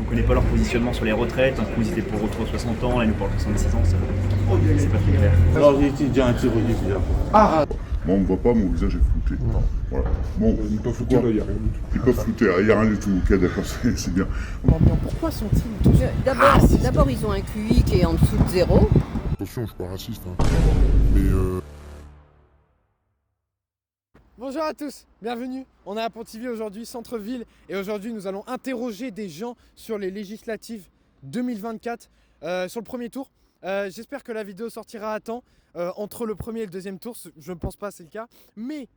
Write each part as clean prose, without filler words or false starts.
On connaît pas leur positionnement sur les retraites. Un coup, ils étaient pour retour à 60 ans, là, ils nous parlent de 66 ans. C'est pas très clair. Non, j'ai été déjà interrogé déjà. Ah. Moi, on me voit pas, mon visage est flouté. Non. Voilà. Bon, Ils peuvent flouter, là, il n'y a rien du tout. ils peuvent flouter, il n'y a rien du tout. Ok, d'accord, c'est bien. Pourquoi sont-ils tous D'abord, ils ont un QI qui est en dessous de 0. Attention, je suis pas raciste, hein. Mais Bonjour à tous, bienvenue. On est à Pontivy aujourd'hui, centre-ville, et aujourd'hui nous allons interroger des gens sur les législatives 2024 sur le premier tour. J'espère que la vidéo sortira à temps entre le premier et le deuxième tour. Je ne pense pas que c'est le cas, mais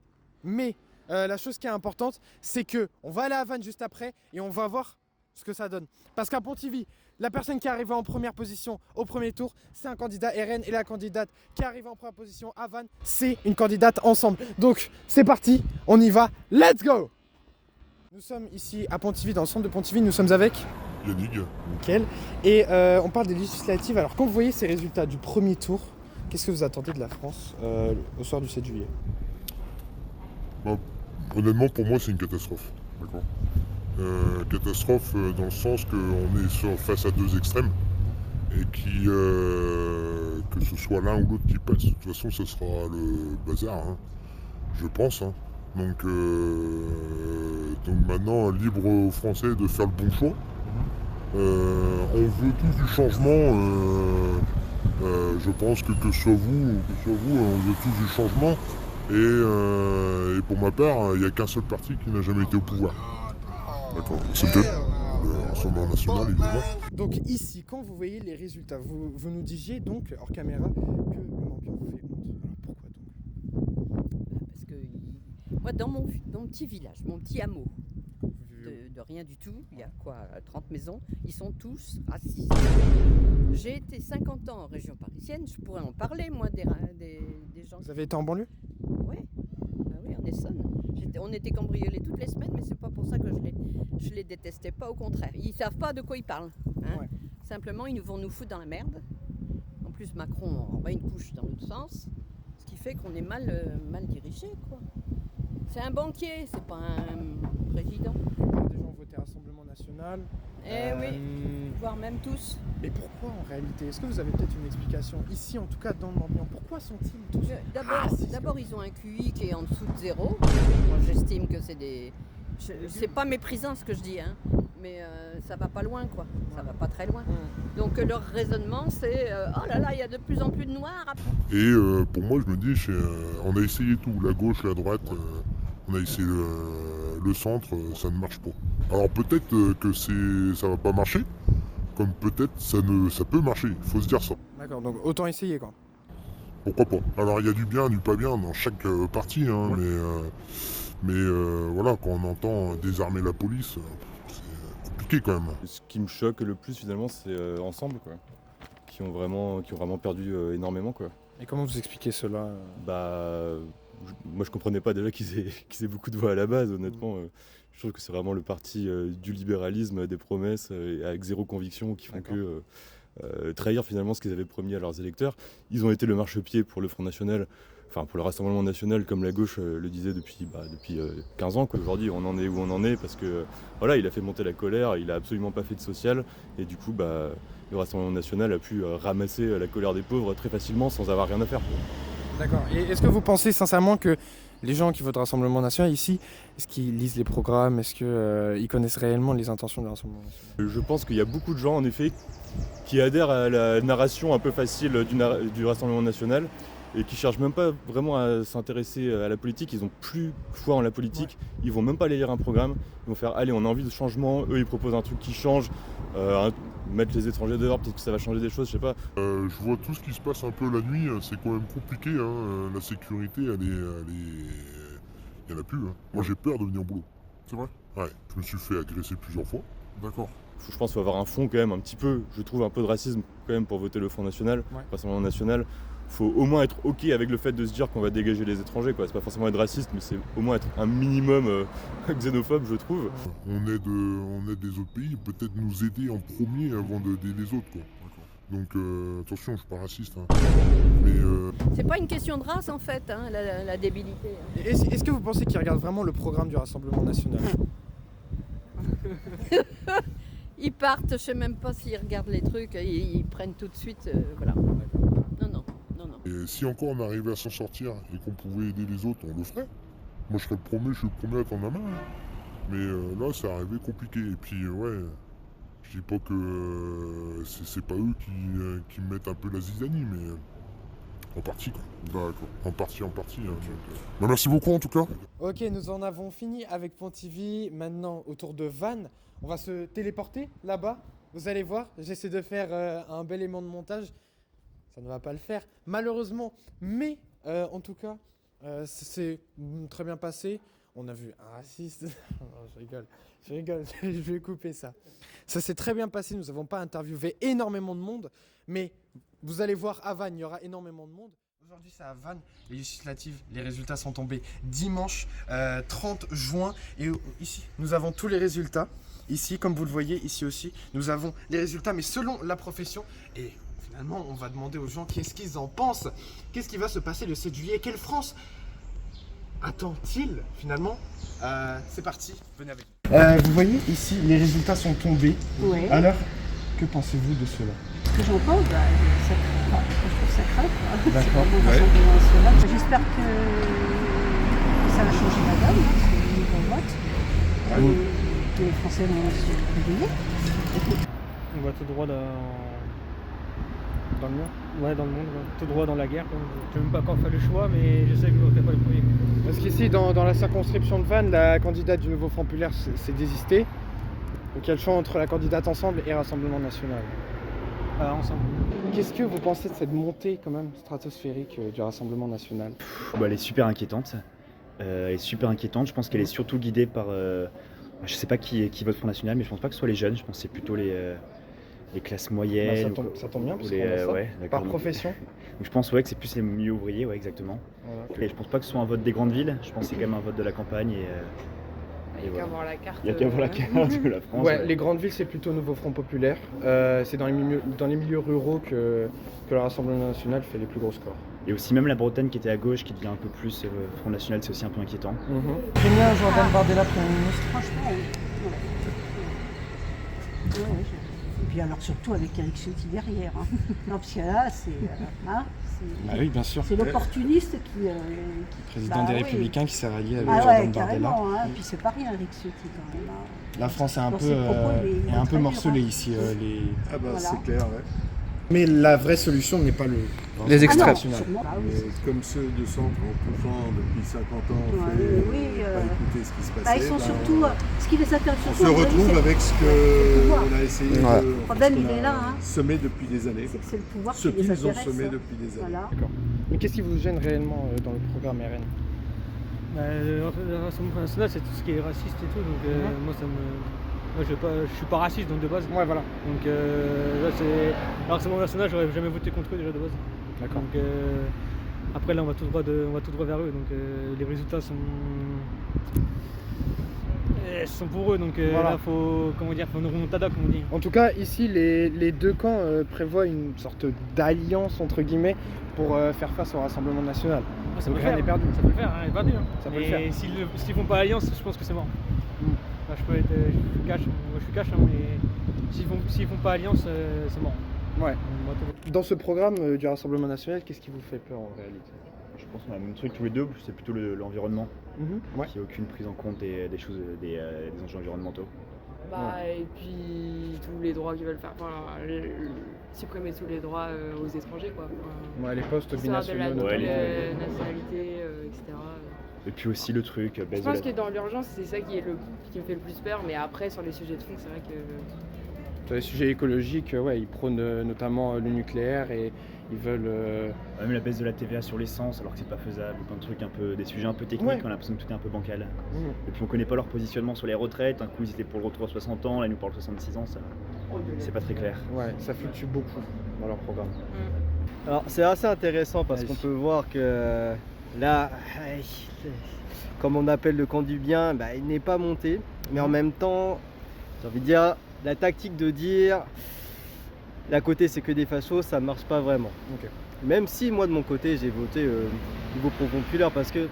la chose qui est importante, c'est que on va aller à Vannes juste après et on va voir ce que ça donne. Parce qu'à Pontivy, la personne qui est arrivée en première position au premier tour, c'est un candidat RN, et la candidate qui est arrivée en première position à Vannes, c'est une candidate ensemble. Donc c'est parti, on y va, let's go! Nous sommes ici à Pontivy, dans le centre de Pontivy, nous sommes avec Yannick, Nickel. Et on parle des législatives. Alors quand vous voyez ces résultats du premier tour, qu'est-ce que vous attendez de la France au soir du 7 juillet? honnêtement, pour moi, c'est une catastrophe. D'accord. Catastrophe dans le sens qu'on est face à deux extrêmes et que ce soit l'un ou l'autre qui passe, de toute façon, ce sera le bazar, hein, je pense. Hein. Donc maintenant, libre aux Français de faire le bon choix. On veut tous du changement. Je pense que ce soit vous ou que ce soit vous, on veut tous du changement. Et pour ma part, il n'y a qu'un seul parti qui n'a jamais été au pouvoir. D'accord. C'est peut-être le Rassemblement National, évidemment. Donc ici, quand vous voyez les résultats, vous nous disiez donc, hors caméra, que le Morbihan vous fait honte. Alors pourquoi donc? Parce que moi, dans mon petit village, mon petit hameau, de rien du tout, il y a quoi, 30 maisons, ils sont tous racistes. J'ai été 50 ans en région parisienne, je pourrais en parler, moi, des gens. Vous avez été en banlieue? Oui, en Essonne. On était cambriolés toutes les semaines, mais c'est pas pour ça que je les détestais pas, au contraire. Ils savent pas de quoi ils parlent. Hein. Ouais. Simplement, ils vont nous foutre dans la merde. En plus, Macron en va une couche dans l'autre sens, ce qui fait qu'on est mal dirigé, quoi. C'est un banquier, c'est pas un président. La plupart des gens ont voté Rassemblement National. Oui, voire même tous. Mais pourquoi en réalité? Est-ce que vous avez peut-être une explication? Ici, en tout cas, dans le Morbihan, pourquoi sont-ils tous D'abord, ils ont un QI qui est en dessous de 0. Moi, j'estime que c'est des... C'est pas méprisant ce que je dis, hein, mais ça va pas loin, quoi. Ça va pas très loin. Donc leur raisonnement, c'est oh là là, il y a de plus en plus de noirs. Et pour moi, je me dis, on a essayé tout, la gauche, la droite, on a essayé le centre, ça ne marche pas. Alors peut-être que ça va pas marcher, comme peut-être ça peut marcher, il faut se dire ça. D'accord, donc autant essayer, quoi. Pourquoi pas? Alors il y a du bien, du pas bien dans chaque parti, hein, ouais. Mais voilà, quand on entend désarmer la police, c'est compliqué quand même. Ce qui me choque le plus finalement, c'est Ensemble, quoi, qui ont vraiment perdu énormément, quoi. Et comment vous expliquez cela? Moi je comprenais pas déjà qu'ils aient beaucoup de voix à la base, honnêtement. Je trouve que c'est vraiment le parti du libéralisme, des promesses, avec zéro conviction, qui font que trahir finalement ce qu'ils avaient promis à leurs électeurs. Ils ont été le marchepied pour le Front National, enfin pour le Rassemblement National, comme la gauche le disait depuis 15 ans. Aujourd'hui on en est où on en est, parce que voilà, il a fait monter la colère, il a absolument pas fait de social, et du coup le Rassemblement National a pu ramasser la colère des pauvres très facilement sans avoir rien à faire. D'accord. Et est-ce que vous pensez sincèrement que les gens qui votent Rassemblement National ici, est-ce qu'ils lisent les programmes? Est-ce qu'ils connaissent réellement les intentions du Rassemblement National? Je pense qu'il y a beaucoup de gens, en effet, qui adhèrent à la narration un peu facile du Rassemblement National et qui cherchent même pas vraiment à s'intéresser à la politique. Ils ont plus foi en la politique. Ouais. Ils vont même pas aller lire un programme. Ils vont faire, allez, on a envie de changement. Eux, ils proposent un truc qui change. Mettre les étrangers dehors, peut-être que ça va changer des choses, je sais pas. Je vois tout ce qui se passe un peu la nuit, c'est quand même compliqué, hein. La sécurité, il y en a plus, hein. Moi j'ai peur de venir au boulot. C'est vrai? Ouais, je me suis fait agresser plusieurs fois. D'accord. Je pense qu'il faut avoir un fond quand même, un petit peu, je trouve un peu de racisme quand même pour voter le Front National, Rassemblement National. Faut au moins être ok avec le fait de se dire qu'on va dégager les étrangers, quoi. C'est pas forcément être raciste, mais c'est au moins être un minimum xénophobe, je trouve. On aide les autres pays, peut-être nous aider en premier avant d'aider les autres, quoi. Donc attention, je suis pas raciste, hein. Mais c'est pas une question de race en fait, hein, la débilité. Hein. Est-ce que vous pensez qu'ils regardent vraiment le programme du Rassemblement National? Ils partent, je sais même pas s'ils regardent les trucs, ils prennent tout de suite, voilà. Non. Et si encore on arrivait à s'en sortir et qu'on pouvait aider les autres, on le ferait. Moi je suis le premier à tendre la main. Hein. Mais là, ça arrivait compliqué. Et puis, ouais, je dis pas que c'est pas eux qui me mettent un peu la zizanie, mais en partie, quoi. D'accord. En partie. Hein. Bah, merci beaucoup, en tout cas. Ok, nous en avons fini avec Pontivy. Maintenant, autour de Van, on va se téléporter là-bas. Vous allez voir, j'essaie de faire un bel élément de montage. Ça ne va pas le faire, malheureusement. Mais, en tout cas, c'est très bien passé. On a vu un raciste. Non, je rigole, je vais couper ça. Ça s'est très bien passé, nous n'avons pas interviewé énormément de monde, mais vous allez voir à Vannes, il y aura énormément de monde. Aujourd'hui, c'est à Vannes, les législatives. Les résultats sont tombés dimanche 30 juin. Et ici, nous avons tous les résultats. Ici, comme vous le voyez, ici aussi, nous avons les résultats, mais selon la profession. Et finalement, on va demander aux gens qu'est-ce qu'ils en pensent. Qu'est-ce qui va se passer le 7 juillet? Quelle France attend-il finalement? C'est parti, venez avec nous. Vous voyez ici, les résultats sont tombés. Ouais. Alors, que pensez-vous de cela? Ce que j'en pense, je trouve ça craint. D'accord. C'est Ouais. l'Assemblée nationale. J'espère que ça va changer la donne, c'est le nouveau vote. Que les Français vont se réveiller. On va tout droit dans le mur. Ouais, dans le monde, ouais. Tout droit dans la guerre. Quoi. Je ne sais même pas quand faire le choix, mais je sais que je ne voterai pas le premier. Parce qu'ici, dans la circonscription de Vannes, la candidate du Nouveau Front Populaire s'est désistée. Donc il y a le choix entre la candidate Ensemble et Rassemblement National. Ensemble. Qu'est-ce que vous pensez de cette montée quand même stratosphérique du Rassemblement National? Elle est super inquiétante. Je pense qu'elle est surtout guidée par... je sais pas qui vote Front National, mais je pense pas que ce soit les jeunes. Je pense que c'est plutôt les classes moyennes. Ça tombe bien, parce ou qu'on a ça. ouais, Par d'accord. profession. Donc je pense que c'est plus les milieux ouvriers, ouais, exactement. Voilà. Et je pense pas que ce soit un vote des grandes villes. Je pense que c'est quand même un vote de la campagne. Il n'y a qu'à voir la carte. Il n'y a qu'à voir la carte de la France. Ouais, les grandes villes, c'est plutôt Nouveau Front Populaire. C'est dans les milieux ruraux que le Rassemblement National fait les plus gros scores. Et aussi même la Bretagne qui était à gauche, qui devient un peu plus Front National, c'est aussi un peu inquiétant. J'aime bien Jordan Bardella, Premier ministre. Franchement, oui. Ouais, et puis alors surtout avec Eric Ciotti derrière. Hein. Non, parce que là, c'est Bah oui, bien sûr. c'est l'opportuniste qui... Président des oui. Républicains qui s'est rallié avec Ah Jordan ouais, Bardella. carrément. Hein. Puis c'est pas rien, Eric Ciotti quand même. Hein. La France est un Dans peu, ses propos, il est est un peu très morcelée dur, hein. ici. Ah bah Voilà. c'est clair, ouais. Mais la vraie solution n'est pas les Ah extrêmes. non, sûrement. Ah oui, Comme ceux de centre en poussant depuis 50 ans, on Ouais, fait oui, pas écouter ce qui se passait. Bah, ils sont surtout... ce qui les intéresse on surtout... se aujourd'hui, retrouve c'est- avec ce c'est le pouvoir. qu'on a essayé Ouais. de... Le problème, ce qu'on il est a là, hein. semé depuis des années. C'est que c'est le pouvoir Ce qui les qu'ils ont intéresse. semé hein. depuis des années. Voilà. Mais qu'est-ce qui vous gêne réellement dans le programme RN? Le Rassemblement national, c'est tout ce qui est raciste et tout. Donc moi, je suis pas raciste donc de base. Ouais, voilà. Donc là, c'est le Rassemblement national, j'aurais jamais voté contre eux déjà de base. D'accord. Donc après là, on va tout droit vers eux. Donc les résultats sont pour eux. Donc Voilà. là, faut une remontada, comme on dit. En tout cas, ici, les deux camps prévoient une sorte d'alliance, entre guillemets, pour faire face au Rassemblement National. Ça Donc peut le rien faire. n'est perdu. Ça peut le faire, rien n'est perdu. Hein. Ça peut le Et faire. s'ils font pas alliance, je pense que c'est mort. Là, je suis cash, hein, mais s'ils font pas alliance, c'est mort. Ouais. On va tout- Dans ce programme du Rassemblement National, qu'est-ce qui vous fait peur en réalité? Je pense qu'on a le même truc tous les deux, c'est plutôt l'environnement. Ouais. Qu'il n'y a aucune prise en compte des enjeux environnementaux. Et puis tous les droits qu'ils veulent faire, supprimer tous les droits aux étrangers, quoi. Ouais, les postes Histoire de la binationaux. double Ouais, nationalité, etc. Et puis aussi le truc, Je pense que dans l'urgence, c'est ça qui me fait le plus peur, mais après, sur les sujets de fond, c'est vrai que... Sur les sujets écologiques, ouais, ils prônent notamment le nucléaire et ils veulent... même la baisse de la TVA sur l'essence, alors que c'est pas faisable, plein de trucs des sujets un peu techniques, Ouais. on a l'impression que tout est un peu bancal. Et puis on connaît pas leur positionnement sur les retraites, un coup ils étaient pour le retour à 60 ans, là ils nous parlent de 66 ans, c'est pas très clair. Ouais, ça fluctue beaucoup dans leur programme. Alors c'est assez intéressant parce qu'on peut voir que là, comme on appelle le camp du bien, il n'est pas monté. Mais en même temps, j'ai envie de dire, la tactique de dire l'à côté c'est que des fachos, ça marche pas vraiment. Ok. Même si moi de mon côté j'ai voté Nouveau Front Populaire parce que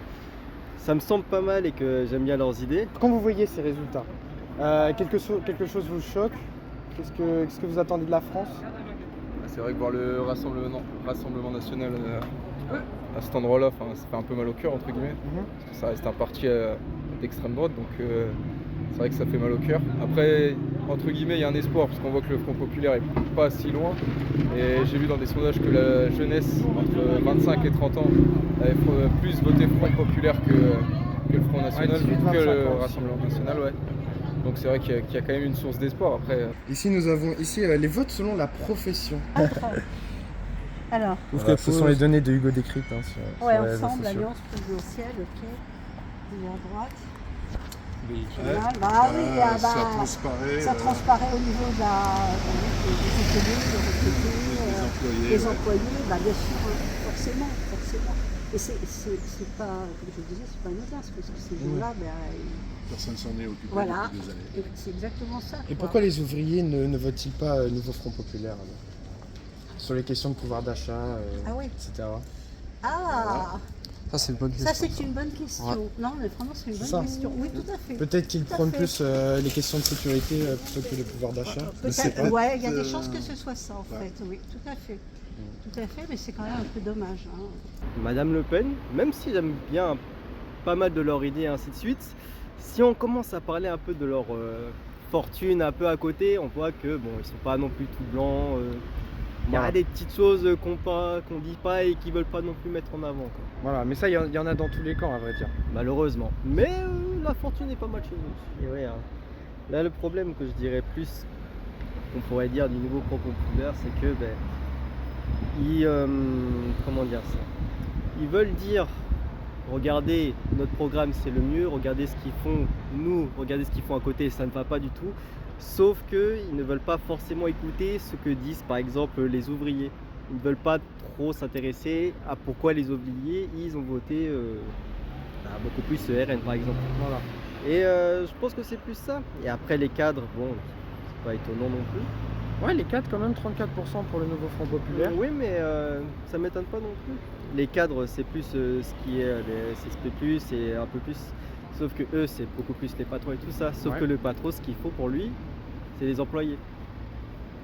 ça me semble pas mal et que j'aime bien leurs idées. Quand vous voyez ces résultats, quelque chose vous choque Qu'est-ce que vous attendez de la France? C'est vrai que voir le Rassemblement national à cet endroit-là, ça fait un peu mal au cœur, entre guillemets. Parce que ça reste un parti d'extrême droite, donc c'est vrai que ça fait mal au cœur. Après, entre guillemets, il y a un espoir, parce qu'on voit que le Front populaire est pas si loin. Et j'ai vu dans des sondages que la jeunesse, entre 25 et 30 ans, avait plus voté Front populaire que le Front national, que le Rassemblement national, ouais. Donc c'est vrai qu'il y a quand même une source d'espoir. Après, Ici, nous avons les votes selon la profession. Alors, Ce sont les données de Hugo Décrypte. ouais, ensemble, alliance présidentielle, ok. Et à droite. Voilà, bah oui, ça transparaît au niveau des retraités, des employés, bah bien sûr, forcément. Et c'est pas, comme je disais, c'est pas anodin, parce que ces gens-là, Personne s'en est occupé voilà, depuis des années. c'est exactement ça. Et pourquoi les ouvriers ne votent-ils pas Nouveau Front populaire alors sur les questions de pouvoir d'achat, etc. Ah, Ça, c'est une bonne question. ça c'est une bonne question. Ouais. Non, mais vraiment, c'est une C'est bonne ça. question. Oui, tout à fait. Peut-être qu'ils Tout à prônent fait. plus les questions de sécurité plutôt que le pouvoir d'achat. Je sais Peut-être, pas. ouais, il y a des chances que ce soit ça en fait, oui, tout à fait. Tout à fait, mais c'est quand même un peu dommage. Hein. Madame Le Pen, même si j'aime bien pas mal de leurs idées et ainsi de suite, si on commence à parler un peu de leur fortune un peu à côté, on voit que bon, ils sont pas non plus tout blancs. Il y a des petites choses qu'on dit pas et qu'ils veulent pas non plus mettre en avant. Quoi. Voilà, mais ça, il y en a dans tous les camps, à vrai dire. Malheureusement. Mais la fortune est pas mal chez nous. Et ouais, hein. Là, le problème que je dirais plus, qu'on pourrait dire du nouveau Front populaire, c'est que comment dire ça, ils veulent dire regardez notre programme c'est le mieux, regardez ce qu'ils font regardez ce qu'ils font à côté, ça ne va pas du tout, sauf qu'ils ne veulent pas forcément écouter ce que disent par exemple les ouvriers. Ils ne veulent pas trop s'intéresser à pourquoi les ouvriers ils ont voté beaucoup plus RN par exemple. Voilà. Et je pense que c'est plus ça. Et après les cadres, bon, c'est pas étonnant non plus. Ouais, les cadres quand même, 34% pour le Nouveau Front populaire. Oui, mais ça m'étonne pas non plus. Les cadres, c'est plus ce qui est les CSP+, et un peu plus. Sauf que eux, c'est beaucoup plus les patrons et tout ça. Sauf que le patron, ce qu'il faut pour lui, c'est les employés.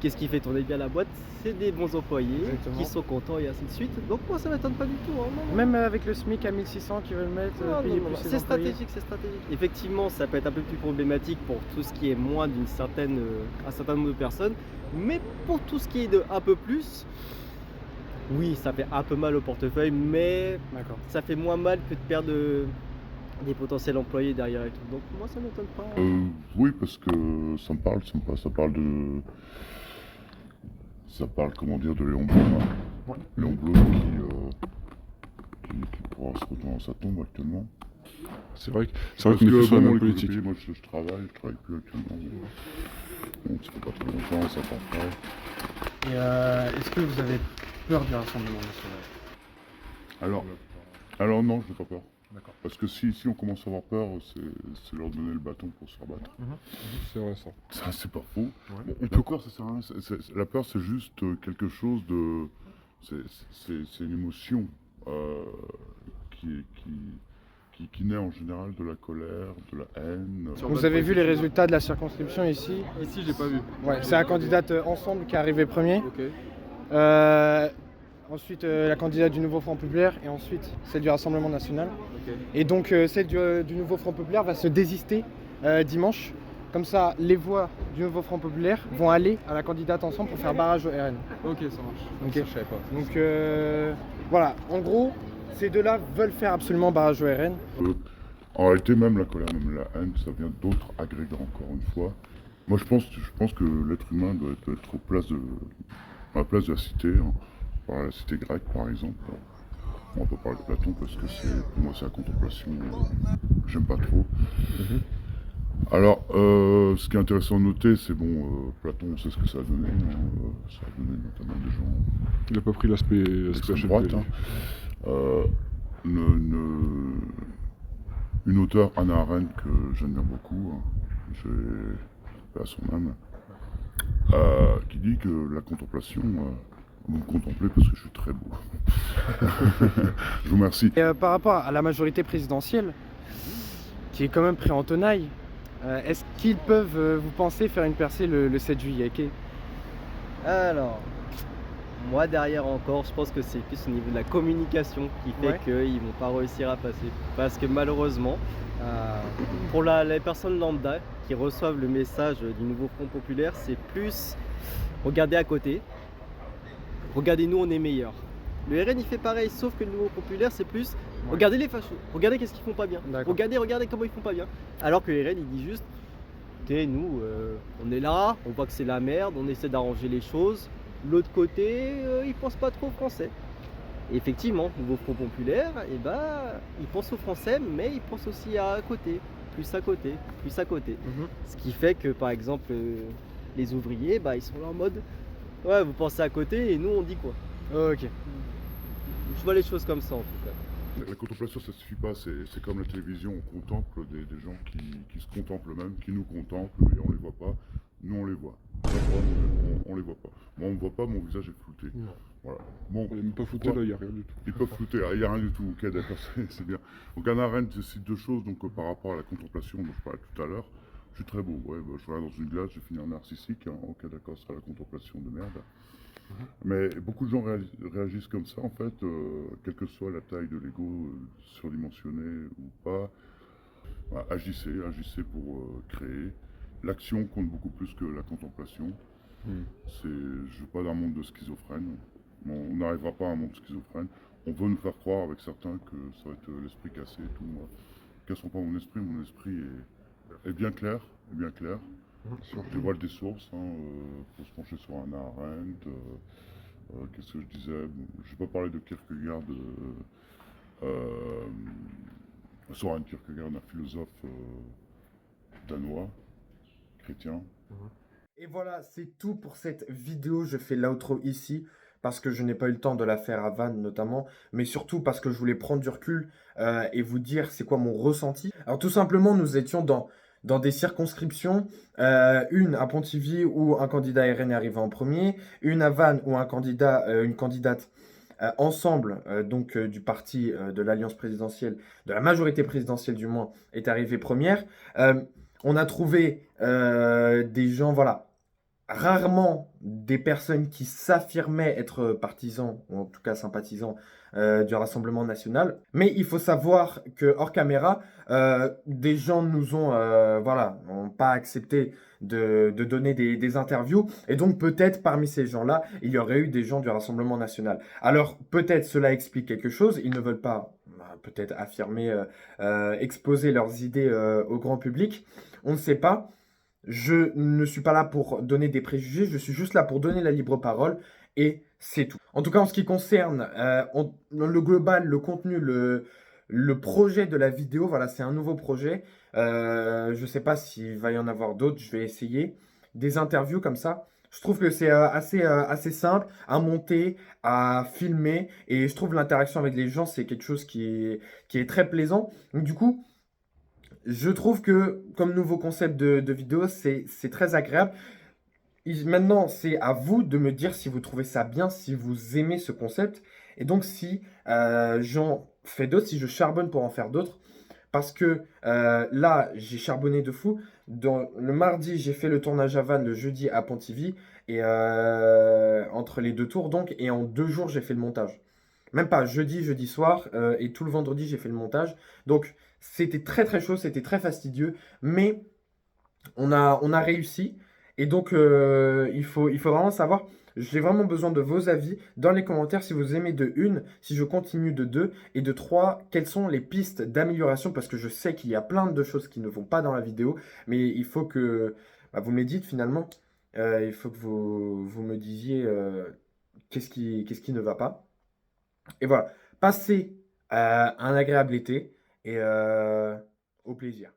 Qu'est-ce qui fait tourner bien la boîte? C'est des bons employés qui sont contents et ainsi de suite. Donc moi, ça m'étonne pas du tout. Hein, non. Même avec le SMIC à 1600 qu'ils veulent mettre, payer plus ses c'est employés. stratégique, c'est stratégique. Effectivement, ça peut être un peu plus problématique pour tout ce qui est moins d'un certain nombre de personnes. Mais pour tout ce qui est de un peu plus, oui, ça fait un peu mal au portefeuille, mais ça fait moins mal que de perdre des potentiels employés derrière et tout. Donc moi, ça m'étonne pas. Oui, parce que ça parle, comment dire, de Léon Blum. Hein. Léon Blum qui pourra se retourner dans sa tombe actuellement. C'est vrai qu'on est plus sur la même politique. Moi, je travaille plus actuellement. Bon, ça fait pas très longtemps, ça part pas. Et est-ce que vous avez peur du Rassemblement national? Alors non, je n'ai pas peur. D'accord. Parce que si on commence à avoir peur, c'est leur donner le bâton pour se faire battre. C'est vrai ça. Ça, c'est pas faux. Ouais. Bon, la peur, ça sert à rien. La peur, c'est juste quelque chose de... C'est une émotion qui naît en général de la colère, de la haine. Vous avez vu les résultats de la circonscription ici? Ici, j'ai pas vu. Ouais, c'est la candidate Ensemble qui est arrivée premier. Ok. Ensuite, la candidate du Nouveau Front populaire et ensuite celle du Rassemblement national. Ok. Et donc, celle du Nouveau Front populaire va se désister dimanche. Comme ça, les voix du Nouveau Front populaire vont aller à la candidate Ensemble pour faire barrage au RN. Ok, ça marche. Ok. Ça, je savais pas. Donc, voilà. En gros, ces deux-là veulent faire absolument barrage au RN. En réalité, même la colère, même la haine, ça vient d'autres agrégats, encore une fois. Moi, je pense que l'être humain doit être à la place de la cité, hein. Par la cité grecque, par exemple. On va pas parler de Platon parce que pour moi, c'est la contemplation. J'aime pas trop. Alors, ce qui est intéressant de noter, c'est Platon, on sait ce que ça a donné. Hein. Ça a donné notamment des gens. Il n'a pas pris l'aspect droite. Hein. Une auteure, Hannah Arendt, que j'aime bien beaucoup, hein. J'ai à son âme, qui dit que la contemplation, vous me contemplez parce que je suis très beau. Je vous remercie. Et, par rapport à la majorité présidentielle, qui est quand même pris en tenaille, Est-ce qu'ils peuvent, vous pensez, faire une percée le 7 juillet? Alors, moi derrière encore, je pense que c'est plus au niveau de la communication qui fait qu'ils vont pas réussir à passer. Parce que malheureusement, pour les personnes lambda qui reçoivent le message du nouveau Front Populaire, c'est plus regardez à côté, regardez nous on est meilleurs. Le RN il fait pareil, sauf que le nouveau populaire c'est plus regardez les fachos, regardez qu'est-ce qu'ils font pas bien, regardez comment ils font pas bien. Alors que le RN il dit juste nous on est là, on voit que c'est la merde, on essaie d'arranger les choses. L'autre côté ils pensent pas trop au français. Et effectivement, le nouveau Front Populaire, il pense aux Français, mais il pense aussi à côté, plus à côté, plus à côté. Ce qui fait que par exemple les ouvriers, ils sont là en mode ouais vous pensez à côté et nous on dit quoi. Ok. Je vois les choses comme ça en tout cas. La contemplation ça suffit pas, c'est comme la télévision, on contemple des gens qui se contemplent eux-mêmes, qui nous contemplent et on les voit pas, nous on les voit. On les voit pas. Moi on me voit pas, mon visage est flouté. Voilà. Bon, ils n'ont pas flouté, là il n'y a rien du tout. Ils peuvent flouter, il n'y a rien du tout, ok d'accord, c'est bien. Donc Hannah Arendt cite deux choses donc, par rapport à la contemplation dont je parlais tout à l'heure. Je suis très beau, je regarde dans une glace, je finis en narcissique, ok d'accord, ce sera la contemplation de merde. Mais beaucoup de gens réagissent comme ça en fait, quelle que soit la taille de l'ego, surdimensionné ou pas. Agissez pour créer. L'action compte beaucoup plus que la contemplation. Je ne veux pas d'un monde de schizophrène. On n'arrivera pas à un monde schizophrène. On veut nous faire croire avec certains que ça va être l'esprit cassé et tout. Moi, ne casseront pas mon esprit est bien clair. Je vois des sources, faut se pencher sur Hannah Arendt. Qu'est-ce que je disais? Je vais pas parler de Kierkegaard, Søren Kierkegaard, un philosophe danois, chrétien. Et voilà, c'est tout pour cette vidéo. Je fais l'outro ici parce que je n'ai pas eu le temps de la faire à Vannes notamment, mais surtout parce que je voulais prendre du recul et vous dire c'est quoi mon ressenti. Alors tout simplement, nous étions dans des circonscriptions, une à Pontivy où un candidat RN est arrivé en premier, une à Vannes où une candidate ensemble, du parti de l'alliance présidentielle, de la majorité présidentielle du moins, est arrivée première. On a trouvé des gens, rarement des personnes qui s'affirmaient être partisans, ou en tout cas sympathisants du Rassemblement national. Mais il faut savoir que hors caméra, des gens nous ont n'ont pas accepté de donner des interviews. Et donc peut-être parmi ces gens-là, il y aurait eu des gens du Rassemblement national. Alors peut-être cela explique quelque chose. Ils ne veulent pas peut-être affirmer, exposer leurs idées au grand public. On ne sait pas. Je ne suis pas là pour donner des préjugés, je suis juste là pour donner la libre parole et c'est tout. En tout cas, en ce qui concerne le global, le contenu, le projet de la vidéo, c'est un nouveau projet. Je ne sais pas s'il va y en avoir d'autres, je vais essayer. Des interviews comme ça. Je trouve que c'est assez simple à monter, à filmer et je trouve l'interaction avec les gens, c'est quelque chose qui est très plaisant. Donc du coup, je trouve que, comme nouveau concept de vidéo, c'est très agréable. Maintenant, c'est à vous de me dire si vous trouvez ça bien, si vous aimez ce concept. Et donc, si j'en fais d'autres, si je charbonne pour en faire d'autres. Parce que là, j'ai charbonné de fou. Le mardi, j'ai fait le tournage à Vannes, le jeudi à Pontivy. Et entre les deux tours, donc. Et en 2 jours, j'ai fait le montage. Même pas, jeudi soir. Et tout le vendredi, j'ai fait le montage. Donc, c'était très très chaud, c'était très fastidieux, mais on a réussi. Et donc, il faut vraiment savoir, j'ai vraiment besoin de vos avis dans les commentaires si vous aimez de 1, si je continue de 2, et de 3, quelles sont les pistes d'amélioration, parce que je sais qu'il y a plein de choses qui ne vont pas dans la vidéo, mais il faut que vous me les dites finalement, il faut que vous me disiez qu'est-ce qui ne va pas. Et voilà, passez un agréable été. Et au plaisir.